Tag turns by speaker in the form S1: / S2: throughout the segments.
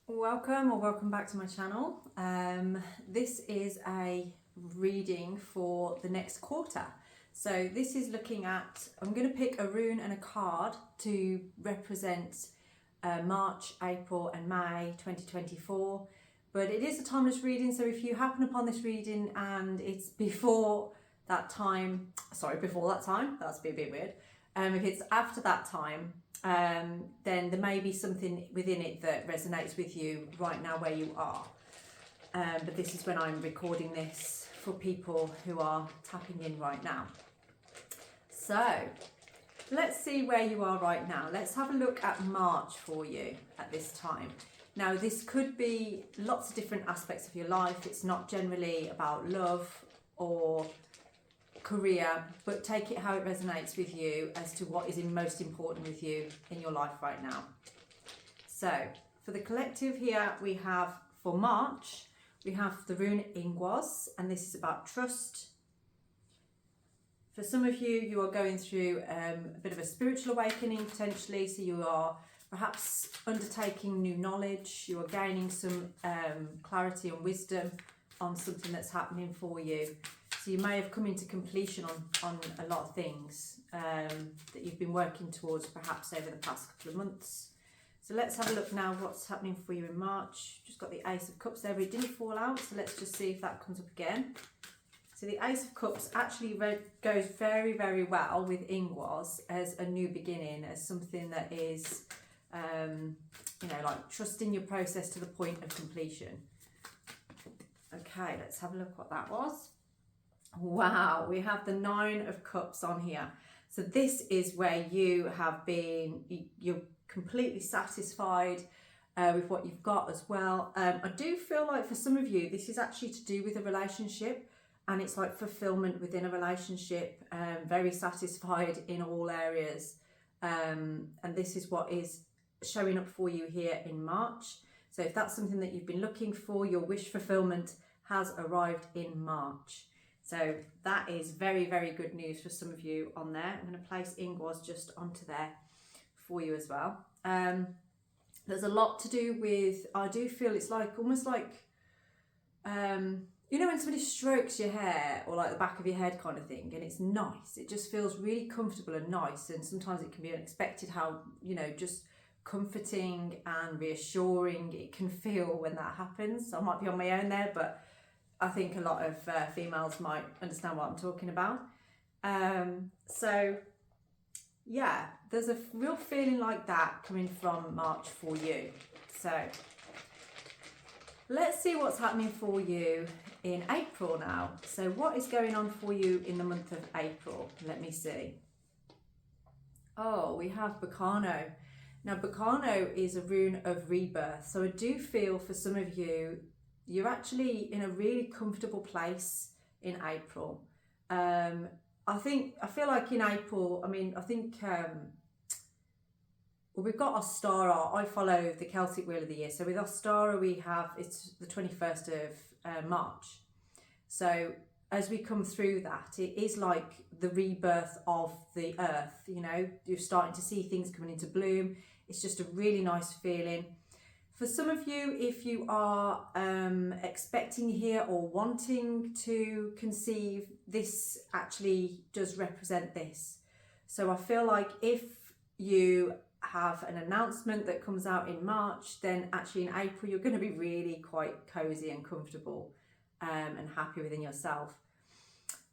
S1: Welcome or welcome back to my channel. This is a reading for the next quarter. So this is looking at, I'm going to pick a rune and a card to represent March, April and May 2024. But it is a timeless reading, so if you happen upon this reading and it's before that time, that's a bit weird. If it's after that time, then there may be something within it that resonates with you right now where you are. But this is when I'm recording this for people who are tapping in right now. So let's see where you are right now. Let's have a look at March for you at this time. Now, this could be lots of different aspects of your life. It's not generally about love or career, but take it how it resonates with you as to what is most important with you in your life right now. So for the collective here, we have for March, we have the rune Ingwas, and this is about trust. For some of you, you are going through a bit of a spiritual awakening potentially, so you are perhaps undertaking new knowledge, you are gaining some clarity and wisdom on something that's happening for you. So you may have come into completion on a lot of things that you've been working towards perhaps over the past couple of months. So let's have a look now what's happening for you in March. Just got the Ace of Cups there, but it didn't fall out, so let's just see if that comes up again. So the Ace of Cups actually goes very, very well with Ingwas as a new beginning, as something that is, like trusting your process to the point of completion. Okay, let's have a look what that was. Wow, we have the Nine of Cups on here. So this is where you have been, you're completely satisfied with what you've got as well. I do feel like for some of you, this is actually to do with a relationship, and it's like fulfillment within a relationship, very satisfied in all areas. And this is what is showing up for you here in March. So if that's something that you've been looking for, your wish fulfillment has arrived in March. So that is very, very good news for some of you on there. I'm going to place Ingwas just onto there for you as well. There's a lot to do with, I do feel it's like almost like, when somebody strokes your hair or like the back of your head kind of thing, and it's nice. It just feels really comfortable and nice. And sometimes it can be unexpected how, just comforting and reassuring it can feel when that happens. So I might be on my own there, but I think a lot of females might understand what I'm talking about. So yeah, there's a real feeling like that coming from March for you. So let's see what's happening for you in April now. So what is going on for you in the month of April? Let me see. Oh, we have Bacano. Now, Bacano is a rune of rebirth. So I do feel for some of you, you're actually in a really comfortable place in April. I feel like in April, we've got Ostara. I follow the Celtic Wheel of the Year. So with Ostara, it's the 21st of March. So as we come through that, it is like the rebirth of the earth. You're starting to see things coming into bloom. It's just a really nice feeling. For some of you, if you are expecting here or wanting to conceive, this actually does represent this. So I feel like if you have an announcement that comes out in March, then actually in April, you're going to be really quite cozy and comfortable and happy within yourself.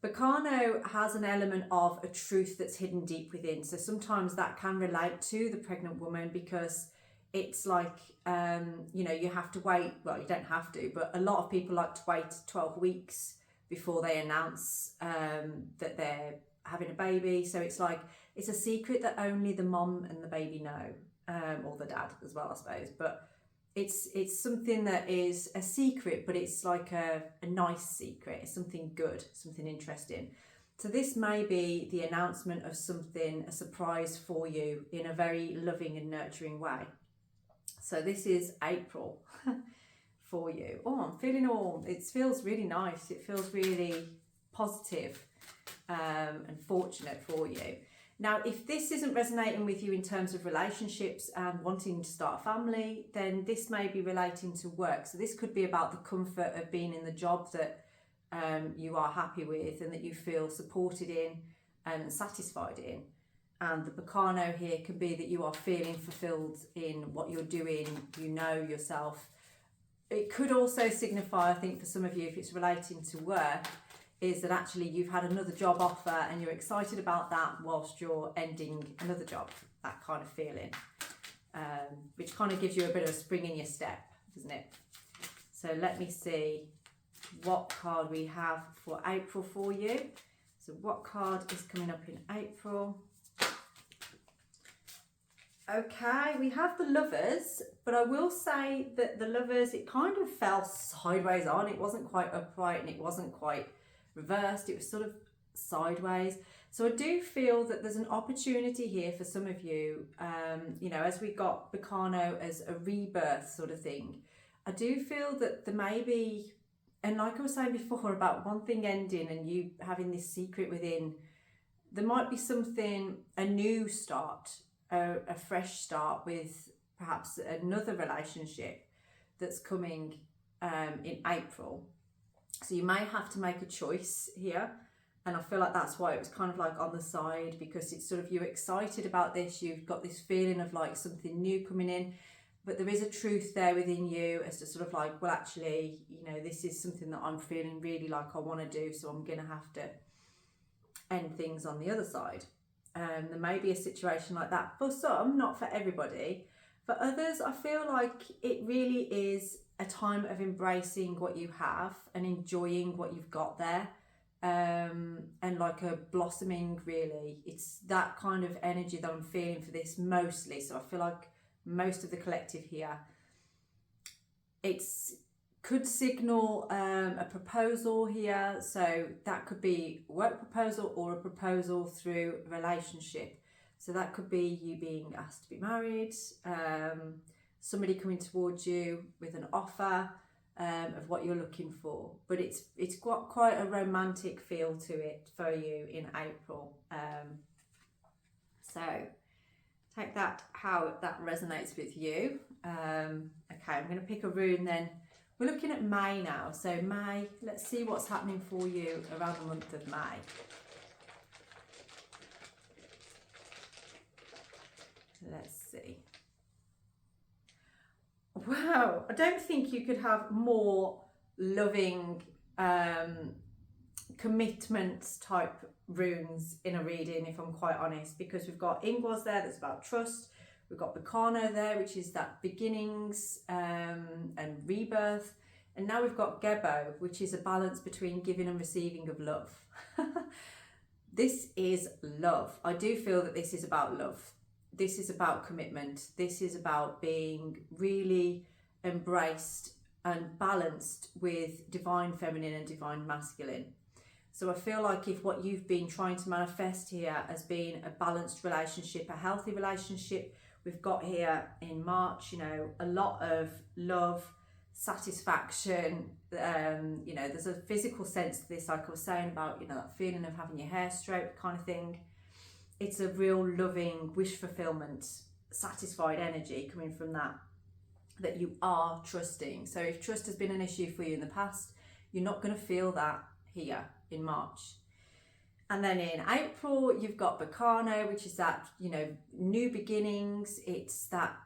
S1: Bacano has an element of a truth that's hidden deep within. So sometimes that can relate to the pregnant woman, because it's like, you have to wait. Well, you don't have to, but a lot of people like to wait 12 weeks before they announce that they're having a baby. So it's like, it's a secret that only the mom and the baby know, or the dad as well, I suppose. But it's something that is a secret, but it's like a nice secret. It's something good, something interesting. So this may be the announcement of something, a surprise for you in a very loving and nurturing way. So this is April for you. Oh, I'm feeling it feels really nice. It feels really positive and fortunate for you. Now, if this isn't resonating with you in terms of relationships and wanting to start a family, then this may be relating to work. So this could be about the comfort of being in the job that you are happy with and that you feel supported in and satisfied in. And the Bacano here can be that you are feeling fulfilled in what you're doing, you know yourself. It could also signify, I think for some of you, if it's relating to work, is that actually you've had another job offer and you're excited about that whilst you're ending another job, that kind of feeling, which kind of gives you a bit of a spring in your step, doesn't it? So let me see what card we have for April for you. So what card is coming up in April? Okay, we have the Lovers, but I will say that the Lovers, it kind of fell sideways on. It wasn't quite upright and it wasn't quite reversed. It was sort of sideways. So I do feel that there's an opportunity here for some of you, you know, as we got Bacano as a rebirth sort of thing. I do feel that there may be, and like I was saying before about one thing ending and you having this secret within, there might be something, a new start, a fresh start with perhaps another relationship that's coming in April. So you may have to make a choice here, and I feel like that's why it was kind of like on the side, because it's sort of, you're excited about this, you've got this feeling of like something new coming in, but there is a truth there within you as to sort of like, well actually, you know, this is something that I'm feeling really like I want to do, so I'm gonna have to end things on the other side. There may be a situation like that for some, not for everybody. For others, I feel like it really is a time of embracing what you have and enjoying what you've got there, and like a blossoming, really. It's that kind of energy that I'm feeling for this mostly. So I feel like most of the collective here, it's could signal a proposal here. So that could be a work proposal or a proposal through a relationship. So that could be you being asked to be married, somebody coming towards you with an offer of what you're looking for. But it's got quite a romantic feel to it for you in April. So take that how that resonates with you. Okay, I'm going to pick a rune then. We're looking at May now. So May, let's see what's happening for you around the month of May. Let's see. Wow, I don't think you could have more loving commitment type runes in a reading, if I'm quite honest, because we've got Ingwas there, that's about trust. We've got Bacano there, which is that beginnings and rebirth. And now we've got Gebo, which is a balance between giving and receiving of love. This is love. I do feel that this is about love. This is about commitment. This is about being really embraced and balanced with divine feminine and divine masculine. So I feel like if what you've been trying to manifest here as being a balanced relationship, a healthy relationship, we've got here in March, you know, a lot of love, satisfaction, you know, there's a physical sense to this, like I was saying about, you know, that feeling of having your hair straight kind of thing. It's a real loving, wish fulfillment, satisfied energy coming from that you are trusting. So if trust has been an issue for you in the past, you're not going to feel that here in March. And then in April, you've got Bacano, which is that, you know, new beginnings. It's that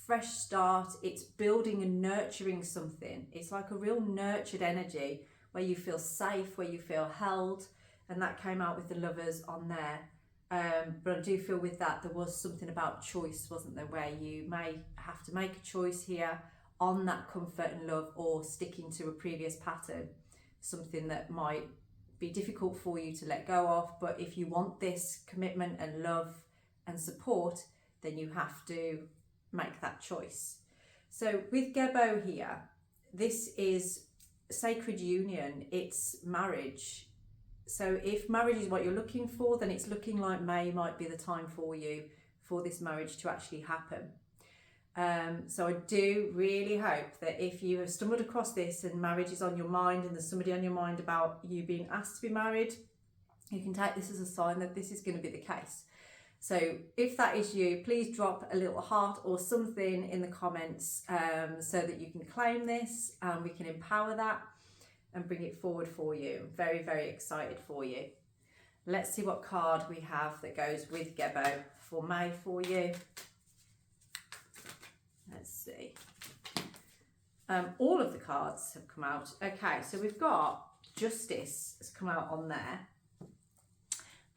S1: fresh start. It's building and nurturing something. It's like a real nurtured energy where you feel safe, where you feel held. And that came out with the Lovers on there. But I do feel with that there was something about choice, wasn't there, where you may have to make a choice here on that comfort and love, or sticking to a previous pattern, something that might be difficult for you to let go of. But if you want this commitment and love and support, then you have to make that choice. So with Gebo here, this is sacred union, it's marriage. So if marriage is what you're looking for, then it's looking like May might be the time for you for this marriage to actually happen. So I do really hope that if you have stumbled across this and marriage is on your mind and there's somebody on your mind about you being asked to be married, you can take this as a sign that this is going to be the case. So if that is you, please drop a little heart or something in the comments so that you can claim this and we can empower that and bring it forward for you. I'm very, very excited for you. Let's see what card we have that goes with Gebo for May for you. Let's see. All of the cards have come out. Okay, so we've got Justice has come out on there.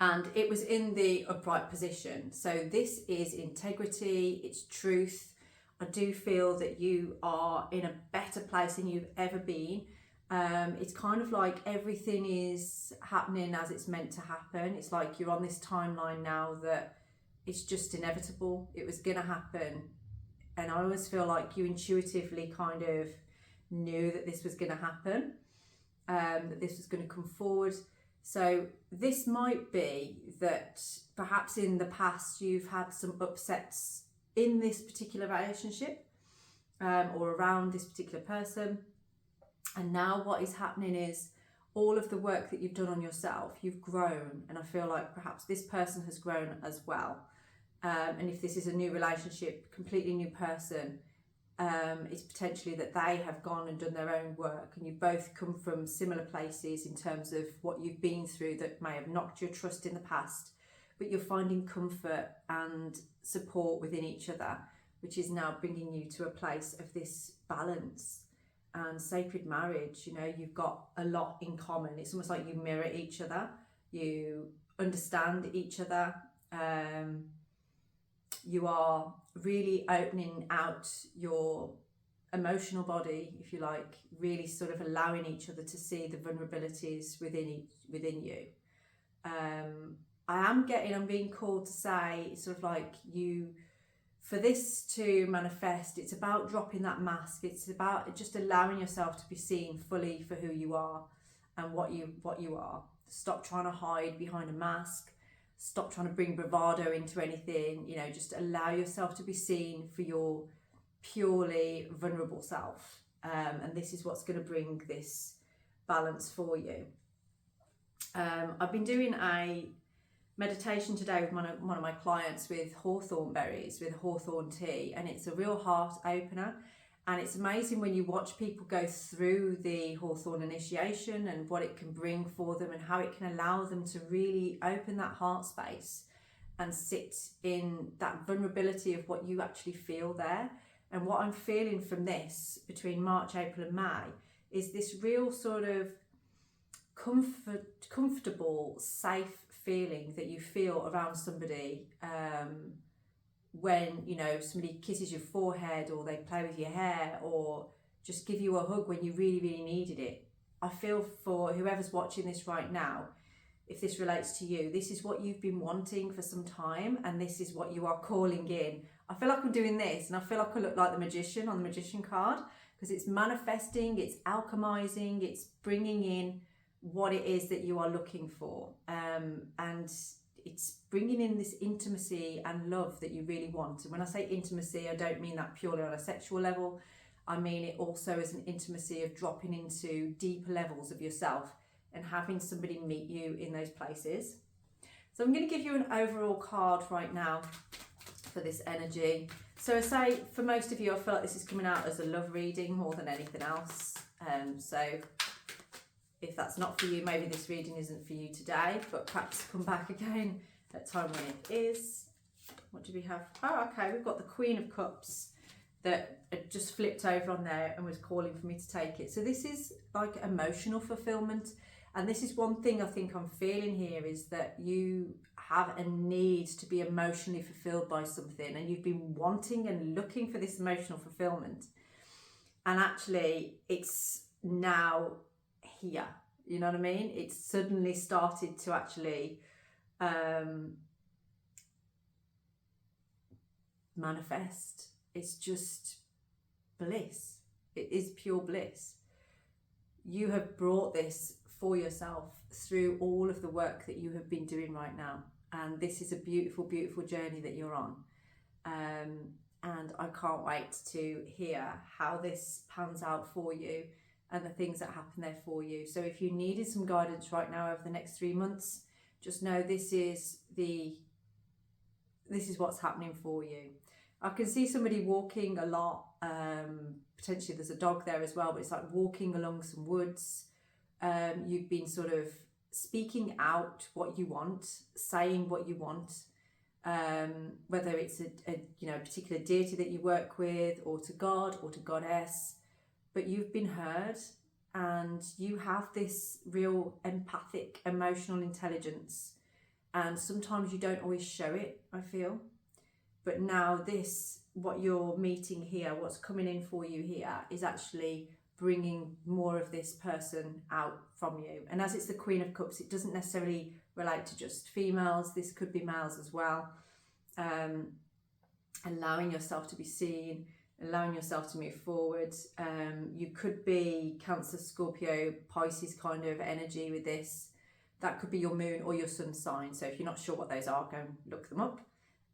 S1: And it was in the upright position. So this is integrity, it's truth. I do feel that you are in a better place than you've ever been. It's kind of like everything is happening as it's meant to happen. It's like you're on this timeline now that it's just inevitable. It was going to happen. And I always feel like you intuitively kind of knew that this was going to happen, that this was going to come forward. So this might be that perhaps in the past you've had some upsets in this particular relationship or around this particular person. And now what is happening is all of the work that you've done on yourself, you've grown. And I feel like perhaps this person has grown as well. And if this is a new relationship, completely new person, it's potentially that they have gone and done their own work and you both come from similar places in terms of what you've been through that may have knocked your trust in the past, but you're finding comfort and support within each other, which is now bringing you to a place of this balance and sacred marriage. You know, you've got a lot in common. It's almost like you mirror each other, you understand each other, you are really opening out your emotional body, if you like, really sort of allowing each other to see the vulnerabilities within you. I'm being called to say sort of like for this to manifest, it's about dropping that mask. It's about just allowing yourself to be seen fully for who you are and what you are. Stop trying to hide behind a mask. Stop trying to bring bravado into anything, you know, just allow yourself to be seen for your purely vulnerable self. And this is what's going to bring this balance for you. I've been doing a meditation today with one of my clients with hawthorn berries, with hawthorn tea, and it's a real heart opener. And it's amazing when you watch people go through the hawthorn initiation and what it can bring for them and how it can allow them to really open that heart space and sit in that vulnerability of what you actually feel there. And what I'm feeling from this between March, April and May is this real sort of comfortable, safe feeling that you feel around somebody when, you know, somebody kisses your forehead or they play with your hair or just give you a hug when you really, really needed it. I feel for whoever's watching this right now, if this relates to you, this is what you've been wanting for some time and this is what you are calling in. I feel like I'm doing this and I feel like I look like the magician on the magician card because it's manifesting, it's alchemizing, it's bringing in what it is that you are looking for. And it's bringing in this intimacy and love that you really want. And when I say intimacy, I don't mean that purely on a sexual level. I mean it also as an intimacy of dropping into deeper levels of yourself and having somebody meet you in those places. So I'm going to give you an overall card right now for this energy. So I say for most of you, I feel like this is coming out as a love reading more than anything else. So if that's not for you, maybe this reading isn't for you today, but perhaps come back again at time when it is. What do we have? Oh, okay, we've got the Queen of Cups that had just flipped over on there and was calling for me to take it. So this is like emotional fulfillment. And this is one thing I think I'm feeling here is that you have a need to be emotionally fulfilled by something and you've been wanting and looking for this emotional fulfillment. And actually it's now here, you know what I mean? It's suddenly started to actually manifest. It's just bliss. It is pure bliss. You have brought this for yourself through all of the work that you have been doing right now, and this is a beautiful, beautiful journey that you're on. And I can't wait to hear how this pans out for you and the things that happen there for you. So if you needed some guidance right now over the next 3 months, just know this is the this is what's happening for you. I can see somebody walking a lot. Potentially there's a dog there as well, but it's like walking along some woods. You've been sort of speaking out what you want, saying what you want, whether it's a particular deity that you work with, or to God or to goddess, but you've been heard, and you have this real empathic, emotional intelligence, and sometimes you don't always show it, I feel. But now what you're meeting here, what's coming in for you here, is actually bringing more of this person out from you. And as it's the Queen of Cups, it doesn't necessarily relate to just females. This could be males as well. Allowing yourself to be seen, allowing yourself to move forward. You could be Cancer, Scorpio, Pisces kind of energy with this. That could be your moon or your sun sign. So if you're not sure what those are, go and look them up.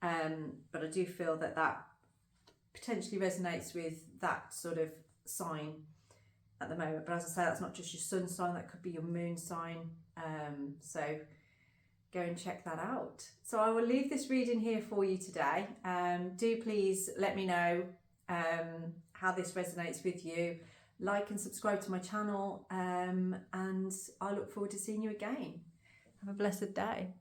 S1: But I do feel that potentially resonates with that sort of sign at the moment. But as I say, that's not just your sun sign, that could be your moon sign. So go and check that out. So I will leave this reading here for you today. Do please let me know how this resonates with you. Like and subscribe to my channel, and I look forward to seeing you again. Have a blessed day.